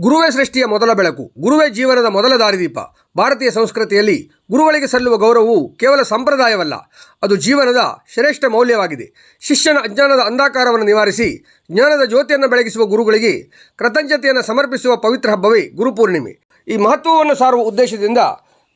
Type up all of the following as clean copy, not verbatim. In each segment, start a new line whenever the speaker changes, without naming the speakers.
ಗುರುವೇ ಸೃಷ್ಟಿಯ ಮೊದಲ ಬೆಳಕು, ಗುರುವೇ ಜೀವನದ ಮೊದಲ ದಾರಿದೀಪ. ಭಾರತೀಯ ಸಂಸ್ಕೃತಿಯಲ್ಲಿ ಗುರುಗಳಿಗೆ ಸಲ್ಲುವ ಗೌರವವು ಕೇವಲ ಸಂಪ್ರದಾಯವಲ್ಲ, ಅದು ಜೀವನದ ಶ್ರೇಷ್ಠ ಮೌಲ್ಯವಾಗಿದೆ. ಶಿಷ್ಯನ ಅಜ್ಞಾನದ ಅಂಧಕಾರವನ್ನು ನಿವಾರಿಸಿ ಜ್ಞಾನದ ಜ್ಯೋತಿಯನ್ನು ಬೆಳಗಿಸುವ ಗುರುಗಳಿಗೆ ಕೃತಜ್ಞತೆಯನ್ನು ಸಮರ್ಪಿಸುವ ಪವಿತ್ರ ಹಬ್ಬವೇ ಗುರುಪೂರ್ಣಿಮೆ. ಈ ಮಹತ್ವವನ್ನು ಸಾರುವ ಉದ್ದೇಶದಿಂದ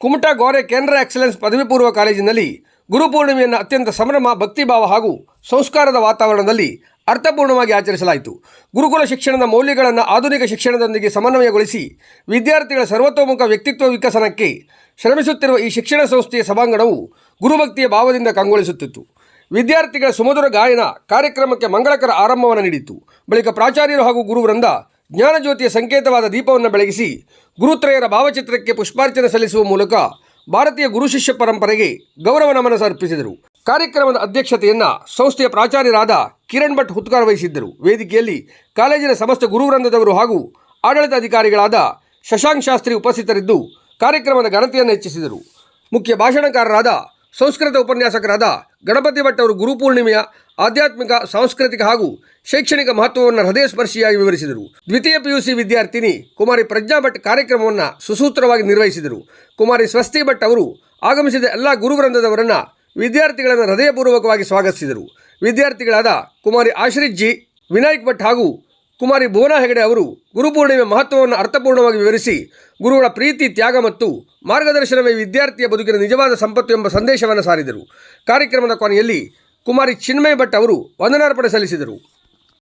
ಕುಮಟಾ ಗೋರೆ ಕೇಂದ್ರ ಎಕ್ಸಲೆನ್ಸ್ ಪದವಿ ಪೂರ್ವ ಕಾಲೇಜಿನಲ್ಲಿ ಗುರುಪೂರ್ಣಿಮೆಯನ್ನು ಅತ್ಯಂತ ಸಂಭ್ರಮ, ಭಕ್ತಿಭಾವ ಹಾಗೂ ಸಂಸ್ಕಾರದ ವಾತಾವರಣದಲ್ಲಿ ಅರ್ಥಪೂರ್ಣವಾಗಿ ಆಚರಿಸಲಾಯಿತು. ಗುರುಕುಲ ಶಿಕ್ಷಣದ ಮೌಲ್ಯಗಳನ್ನು ಆಧುನಿಕ ಶಿಕ್ಷಣದೊಂದಿಗೆ ಸಮನ್ವಯಗೊಳಿಸಿ ವಿದ್ಯಾರ್ಥಿಗಳ ಸರ್ವತೋಮುಖ ವ್ಯಕ್ತಿತ್ವ ವಿಕಸನಕ್ಕೆ ಶ್ರಮಿಸುತ್ತಿರುವ ಈ ಶಿಕ್ಷಣ ಸಂಸ್ಥೆಯ ಸಭಾಂಗಣವು ಗುರುಭಕ್ತಿಯ ಭಾವದಿಂದ ಕಂಗೊಳಿಸುತ್ತಿತ್ತು. ವಿದ್ಯಾರ್ಥಿಗಳ ಸುಮಧುರ ಗಾಯನ ಕಾರ್ಯಕ್ರಮಕ್ಕೆ ಮಂಗಳಕರ ಆರಂಭವನ್ನು ನೀಡಿತು. ಬಳಿಕ ಪ್ರಾಚಾರ್ಯರು ಹಾಗೂ ಗುರುವೃಂದ ಜ್ಞಾನಜ್ಯೋತಿಯ ಸಂಕೇತವಾದ ದೀಪವನ್ನು ಬೆಳಗಿಸಿ ಗುರುತ್ರಯರ ಭಾವಚಿತ್ರಕ್ಕೆ ಪುಷ್ಪಾರ್ಚನೆ ಸಲ್ಲಿಸುವ ಮೂಲಕ ಭಾರತೀಯ ಗುರು ಶಿಷ್ಯ ಪರಂಪರೆಗೆ ಗೌರವ ನಮನ ಸಮರ್ಪಿಸಿದರು. ಕಾರ್ಯಕ್ರಮದ ಅಧ್ಯಕ್ಷತೆಯನ್ನು ಸಂಸ್ಥೆಯ ಪ್ರಾಚಾರ್ಯರಾದ ಕಿರಣ್ ಭಟ್ ಹುತ್ಕಾರ್ ವಹಿಸಿದ್ದರು. ವೇದಿಕೆಯಲ್ಲಿ ಕಾಲೇಜಿನ ಸಮಸ್ತ ಗುರುವೃಂದದವರು ಹಾಗೂ ಆಡಳಿತಾಧಿಕಾರಿಗಳಾದ ಶಶಾಂಕ್ ಶಾಸ್ತ್ರಿ ಉಪಸ್ಥಿತರಿದ್ದು ಕಾರ್ಯಕ್ರಮದ ಘನತೆಯನ್ನು ಹೆಚ್ಚಿಸಿದರು. ಮುಖ್ಯ ಭಾಷಣಕಾರರಾದ ಸಂಸ್ಕೃತ ಉಪನ್ಯಾಸಕರಾದ ಗಣಪತಿ ಭಟ್ ಅವರು ಗುರುಪೂರ್ಣಿಮೆಯ ಆಧ್ಯಾತ್ಮಿಕ, ಸಾಂಸ್ಕೃತಿಕ ಹಾಗೂ ಶೈಕ್ಷಣಿಕ ಮಹತ್ವವನ್ನು ಹೃದಯಸ್ಪರ್ಶಿಯಾಗಿ ವಿವರಿಸಿದರು. ದ್ವಿತೀಯ PUC ವಿದ್ಯಾರ್ಥಿನಿ ಕುಮಾರಿ ಪ್ರಜ್ಞಾ ಭಟ್ ಕಾರ್ಯಕ್ರಮವನ್ನು ಸುಸೂತ್ರವಾಗಿ ನಿರ್ವಹಿಸಿದರು. ಕುಮಾರಿ ಸ್ವಸ್ತಿ ಭಟ್ ಅವರು ಆಗಮಿಸಿದ ಎಲ್ಲ ಗುರುವೃಂದದವರನ್ನು ವಿದ್ಯಾರ್ಥಿಗಳನ್ನು ಹೃದಯಪೂರ್ವಕವಾಗಿ ಸ್ವಾಗತಿಸಿದರು. ವಿದ್ಯಾರ್ಥಿಗಳಾದ ಕುಮಾರಿ ಆಶ್ರಿತ್ ಜಿ, ವಿನಾಯಕ್ ಭಟ್ ಹಾಗೂ ಕುಮಾರಿ ಭುವನಾ ಹೆಗಡೆ ಅವರು ಗುರುಪೂರ್ಣಿಮೆ ಮಹತ್ವವನ್ನು ಅರ್ಥಪೂರ್ಣವಾಗಿ ವಿವರಿಸಿ ಗುರುಗಳ ಪ್ರೀತಿ, ತ್ಯಾಗ ಮತ್ತು ಮಾರ್ಗದರ್ಶನವೇ ವಿದ್ಯಾರ್ಥಿಯ ಬದುಕಿನ ನಿಜವಾದ ಸಂಪತ್ತು ಎಂಬ ಸಂದೇಶವನ್ನು ಸಾರಿದರು. ಕಾರ್ಯಕ್ರಮದ ಕೊನೆಯಲ್ಲಿ ಕುಮಾರಿ ಚಿನ್ಮಯ ಭಟ್ ಅವರು ವಂದನಾರ್ಪಣೆ ಸಲ್ಲಿಸಿದರು.